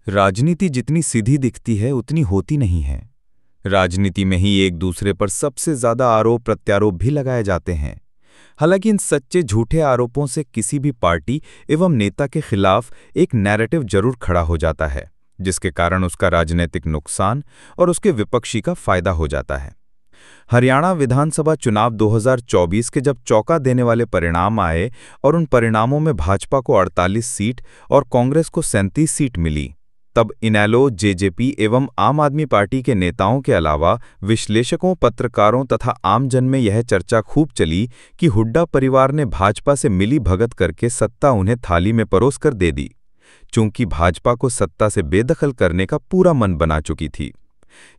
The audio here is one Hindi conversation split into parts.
राजनीति जितनी सीधी दिखती है उतनी होती नहीं है। राजनीति में ही एक दूसरे पर सबसे ज्यादा आरोप प्रत्यारोप भी लगाए जाते हैं। हालांकि इन सच्चे झूठे आरोपों से किसी भी पार्टी एवं नेता के खिलाफ एक नैरेटिव जरूर खड़ा हो जाता है, जिसके कारण उसका राजनीतिक नुकसान और उसके विपक्षी का फायदा हो जाता है। हरियाणा विधानसभा चुनाव 2024 के जब चौंका देने वाले परिणाम आए और उन परिणामों में भाजपा को 48 सीट और कांग्रेस को 37 सीट मिली, तब इनेलो, जेजेपी एवं आम आदमी पार्टी के नेताओं के अलावा विश्लेषकों, पत्रकारों तथा आमजन में यह चर्चा खूब चली कि हुड्डा परिवार ने भाजपा से मिली भगत करके सत्ता उन्हें थाली में परोसकर दे दी, चूंकि भाजपा को सत्ता से बेदखल करने का पूरा मन बना चुकी थी।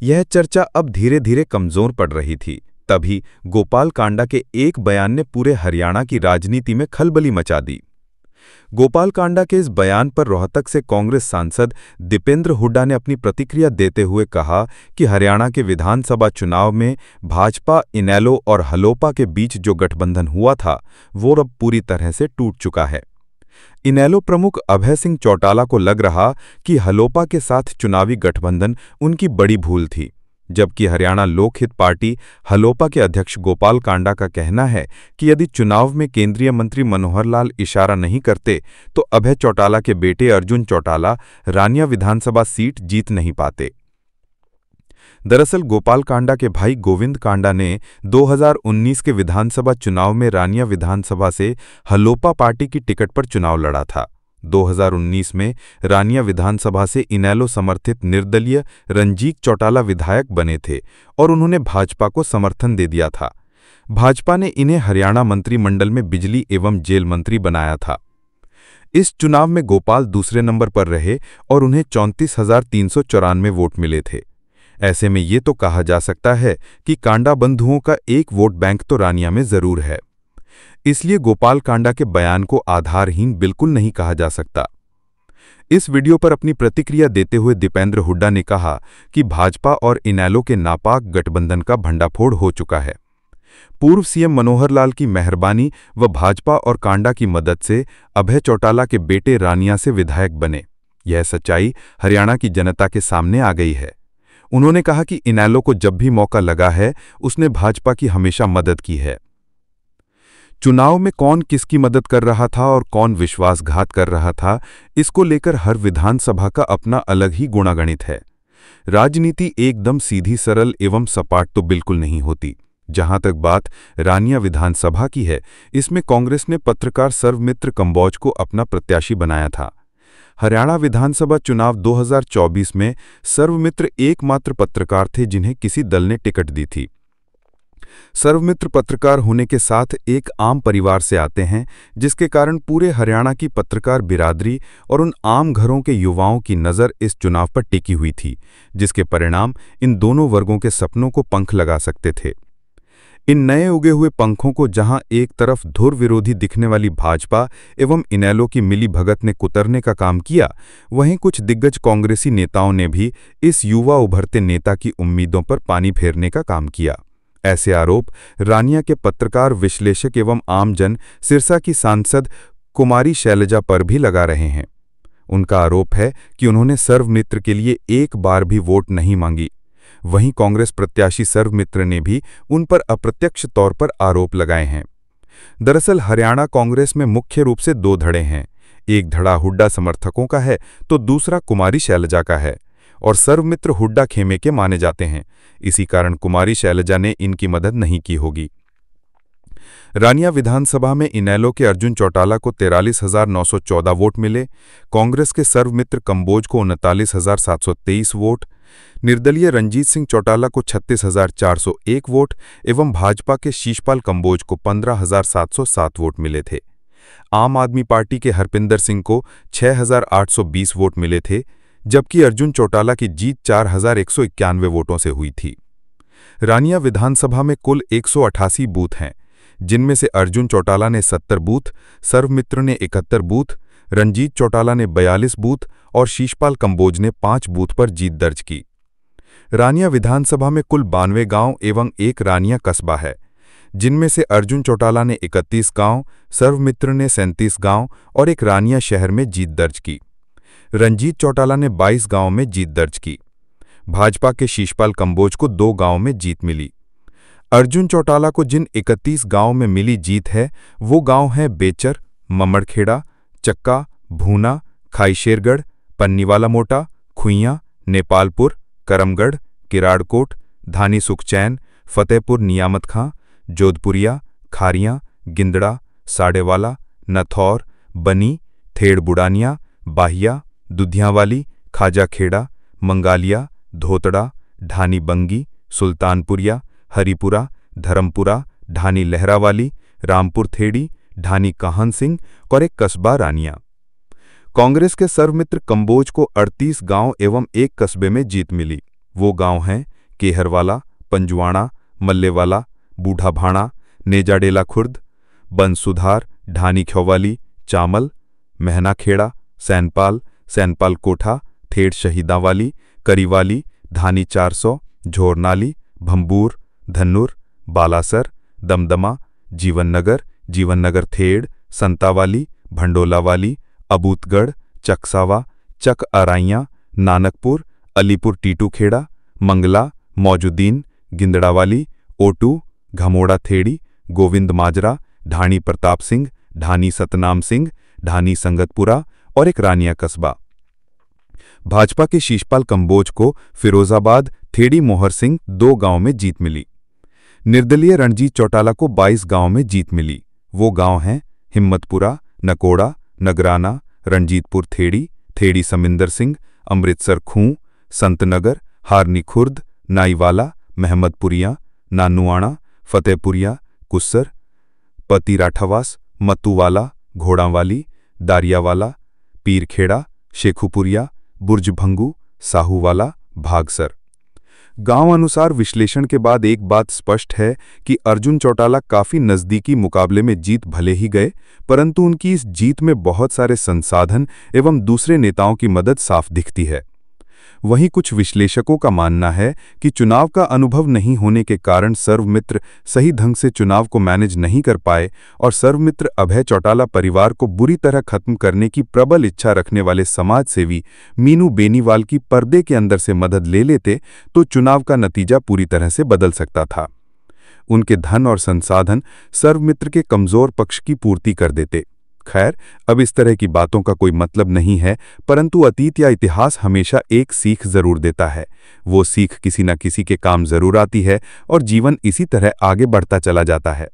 यह चर्चा अब धीरे धीरे कमजोर पड़ रही थी। तभी गोपाल कांडा के एक बयान ने पूरे हरियाणा की राजनीति में खलबली मचा दी। गोपाल कांडा के इस बयान पर रोहतक से कांग्रेस सांसद दीपेंद्र हुड्डा ने अपनी प्रतिक्रिया देते हुए कहा कि हरियाणा के विधानसभा चुनाव में भाजपा, इनेलो और हलोपा के बीच जो गठबंधन हुआ था वो अब पूरी तरह से टूट चुका है। इनेलो प्रमुख अभय सिंह चौटाला को लग रहा कि हलोपा के साथ चुनावी गठबंधन उनकी बड़ी भूल थी, जबकि हरियाणा लोकहित पार्टी हलोपा के अध्यक्ष गोपाल कांडा का कहना है कि यदि चुनाव में केंद्रीय मंत्री मनोहर लाल इशारा नहीं करते तो अभय चौटाला के बेटे अर्जुन चौटाला रानिया विधानसभा सीट जीत नहीं पाते। दरअसल गोपाल कांडा के भाई गोविंद कांडा ने 2019 के विधानसभा चुनाव में रानिया विधानसभा से हलोपा पार्टी की टिकट पर चुनाव लड़ा था। 2019 में रानिया विधानसभा से इनेलो समर्थित निर्दलीय रंजीत चौटाला विधायक बने थे और उन्होंने भाजपा को समर्थन दे दिया था। भाजपा ने इन्हें हरियाणा मंत्रिमंडल में बिजली एवं जेल मंत्री बनाया था। इस चुनाव में गोपाल दूसरे नंबर पर रहे और उन्हें 34,394 वोट मिले थे। ऐसे में ये तो कहा जा सकता है कि कांडा बंधुओं का एक वोट बैंक तो रानिया में जरूर है। इसलिए गोपाल कांडा के बयान को आधारहीन बिल्कुल नहीं कहा जा सकता। इस वीडियो पर अपनी प्रतिक्रिया देते हुए दीपेंद्र हुड्डा ने कहा कि भाजपा और इनेलो के नापाक गठबंधन का भंडाफोड़ हो चुका है। पूर्व सीएम मनोहर लाल की मेहरबानी व भाजपा और कांडा की मदद से अभय चौटाला के बेटे रानिया से विधायक बने। यह सच्चाई हरियाणा की जनता के सामने आ गई है। उन्होंने कहा कि इनेलो को जब भी मौका लगा है उसने भाजपा की हमेशा मदद की है। चुनाव में कौन किसकी मदद कर रहा था और कौन विश्वासघात कर रहा था, इसको लेकर हर विधानसभा का अपना अलग ही गुणागणित है। राजनीति एकदम सीधी, सरल एवं सपाट तो बिल्कुल नहीं होती। जहां तक बात रानिया विधानसभा की है, इसमें कांग्रेस ने पत्रकार सर्वमित्र कंबोज को अपना प्रत्याशी बनाया था। हरियाणा विधानसभा चुनाव 2024 में सर्वमित्र एकमात्र पत्रकार थे जिन्हें किसी दल ने टिकट दी थी। सर्वमित्र पत्रकार होने के साथ एक आम परिवार से आते हैं, जिसके कारण पूरे हरियाणा की पत्रकार बिरादरी और उन आम घरों के युवाओं की नज़र इस चुनाव पर टिकी हुई थी, जिसके परिणाम इन दोनों वर्गों के सपनों को पंख लगा सकते थे। इन नए उगे हुए पंखों को जहां एक तरफ धुर विरोधी दिखने वाली भाजपा एवं इनेलो की मिली भगत ने कुतरने का काम किया, वहीं कुछ दिग्गज कांग्रेसी नेताओं ने भी इस युवा उभरते नेता की उम्मीदों पर पानी फेरने का काम किया। ऐसे आरोप रानिया के पत्रकार, विश्लेषक एवं आमजन सिरसा की सांसद कुमारी शैलजा पर भी लगा रहे हैं। उनका आरोप है कि उन्होंने सर्वमित्र के लिए एक बार भी वोट नहीं मांगी। वहीं कांग्रेस प्रत्याशी सर्वमित्र ने भी उन पर अप्रत्यक्ष तौर पर आरोप लगाए हैं। दरअसल हरियाणा कांग्रेस में मुख्य रूप से दो धड़े हैं। एक धड़ा हुड्डा समर्थकों का है तो दूसरा कुमारी शैलजा का है, और सर्वमित्र हुड्डा खेमे के माने जाते हैं। इसी कारण कुमारी शैलजा ने इनकी मदद नहीं की होगी। रानिया विधानसभा में इनेलो के अर्जुन चौटाला को 43,914 वोट मिले, कांग्रेस के सर्वमित्र कंबोज को 39,723 वोट, निर्दलीय रंजीत सिंह चौटाला को 36,401 वोट एवं भाजपा के शीशपाल कंबोज को 15,707 वोट मिले थे। आम आदमी पार्टी के हरपिंदर सिंह को 6,820 वोट मिले थे, जबकि अर्जुन चौटाला की जीत 4,191 वोटों से हुई थी। रानिया विधानसभा में कुल 188 बूथ हैं, जिनमें से अर्जुन चौटाला ने 70 बूथ, सर्वमित्र ने 71 बूथ, रंजीत चौटाला ने 42 बूथ और शीशपाल कंबोज ने 5 बूथ पर जीत दर्ज की। रानिया विधानसभा में कुल 92 गांव एवं एक रानिया कस्बा है, जिनमें से अर्जुन चौटाला ने 31 गांव, सर्वमित्र ने 37 गांव और एक रानिया शहर में जीत दर्ज की। रंजीत चौटाला ने 22 गांवों में जीत दर्ज की। भाजपा के शीशपाल कंबोज को 2 गांवों में जीत मिली। अर्जुन चौटाला को जिन 31 गांवों में मिली जीत है वो गांव हैं बेचर, ममड़खेड़ा, चक्का, भूना, खाईशेरगढ़, पन्नीवाला मोटा, खुइयां, नेपालपुर, करमगढ़, किराड़कोट, धानी सुखचैन, फतेहपुर नियामत खां, जोधपुरिया, खारियां, गिंदड़ा, साड़ेवाला, नथौर, बनी, थेड़ बुडानिया, बाहिया, दुधियावाली, खाजाखेड़ा, मंगालिया, धोतड़ा, ढानी बंगी, सुल्तानपुरिया, हरिपुरा, धरमपुरा, ढानी लहरावाली, रामपुर थेड़ी, ढानी काहन सिंह और एक कस्बा रानिया। कांग्रेस के सर्वमित्र कंबोज को 38 गांव एवं एक कस्बे में जीत मिली। वो गांव हैं केहरवाला, पंजवाड़ा, मल्लेवाला, बूढ़ा भाणा, नेजाडेला खुर्द, बनसुधार, ढानी ख्योवाली, चामल, महनाखेड़ा, सैनपाल, सैनपाल कोठा, थेड़ शहीदावाली, करीवाली, धानी 400, झोरनाली, भंबूर, धन्नुर, बालासर, दमदमा, जीवननगर, जीवननगर थेड़, संतावाली, भंडोलावाली, अबूतगढ़, चकसावा, चक अराइयाँ, नानकपुर, अलीपुर टीटूखेड़ा, मंगला, मौजूदीन, गिंदड़ावाली, ओटू, घमोड़ा थेड़ी, गोविंद माजरा, ढाणी प्रताप सिंह, ढानी सतनाम सिंह, ढानी संगतपुरा और एक रानिया कस्बा। भाजपा के शीशपाल कंबोज को फिरोजाबाद, थेड़ी मोहर सिंह 2 गांव में जीत मिली। निर्दलीय रणजीत चौटाला को 22 गांव में जीत मिली। वो गांव हैं हिम्मतपुरा, नकोड़ा, नगराना, रंजीतपुर थेड़ी, थेड़ी समिंदर सिंह, अमृतसर खूं, संतनगर, हारनी खुर्द, नाईवाला, महमदपुरिया, नानुआणा, फतेहपुरिया, कुस्सर, पति राठावास, मतुवाला, घोड़ावाली, दारियावाला, पीरखेड़ा, शेखुपुरिया, बुर्जभंगू, साहूवाला, भागसर। गांव अनुसार विश्लेषण के बाद एक बात स्पष्ट है कि अर्जुन चौटाला काफी नजदीकी मुकाबले में जीत भले ही गए, परंतु उनकी इस जीत में बहुत सारे संसाधन एवं दूसरे नेताओं की मदद साफ दिखती है। वहीं कुछ विश्लेषकों का मानना है कि चुनाव का अनुभव नहीं होने के कारण सर्वमित्र सही ढंग से चुनाव को मैनेज नहीं कर पाए और सर्वमित्र अभय चौटाला परिवार को बुरी तरह खत्म करने की प्रबल इच्छा रखने वाले समाजसेवी मीनू बेनीवाल की पर्दे के अंदर से मदद ले लेते तो चुनाव का नतीजा पूरी तरह से बदल सकता था। उनके धन और संसाधन सर्वमित्र के कमजोर पक्ष की पूर्ति कर देते। खैर, अब इस तरह की बातों का कोई मतलब नहीं है, परंतु अतीत या इतिहास हमेशा एक सीख जरूर देता है। वो सीख किसी न किसी के काम जरूर आती है और जीवन इसी तरह आगे बढ़ता चला जाता है।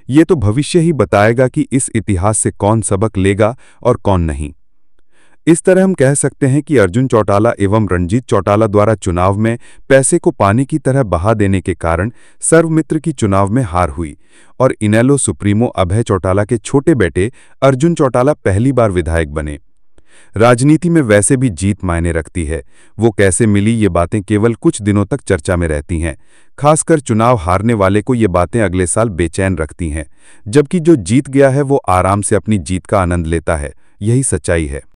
ये तो भविष्य ही बताएगा कि इस इतिहास से कौन सबक लेगा और कौन नहीं। इस तरह हम कह सकते हैं कि अर्जुन चौटाला एवं रणजीत चौटाला द्वारा चुनाव में पैसे को पानी की तरह बहा देने के कारण सर्वमित्र की चुनाव में हार हुई और इनेलो सुप्रीमो अभय चौटाला के छोटे बेटे अर्जुन चौटाला पहली बार विधायक बने। राजनीति में वैसे भी जीत मायने रखती है। वो कैसे मिली ये बातें केवल कुछ दिनों तक चर्चा में रहती हैं। खासकर चुनाव हारने वाले को ये बातें अगले साल बेचैन रखती हैं, जबकि जो जीत गया है वो आराम से अपनी जीत का आनंद लेता है। यही सच्चाई है।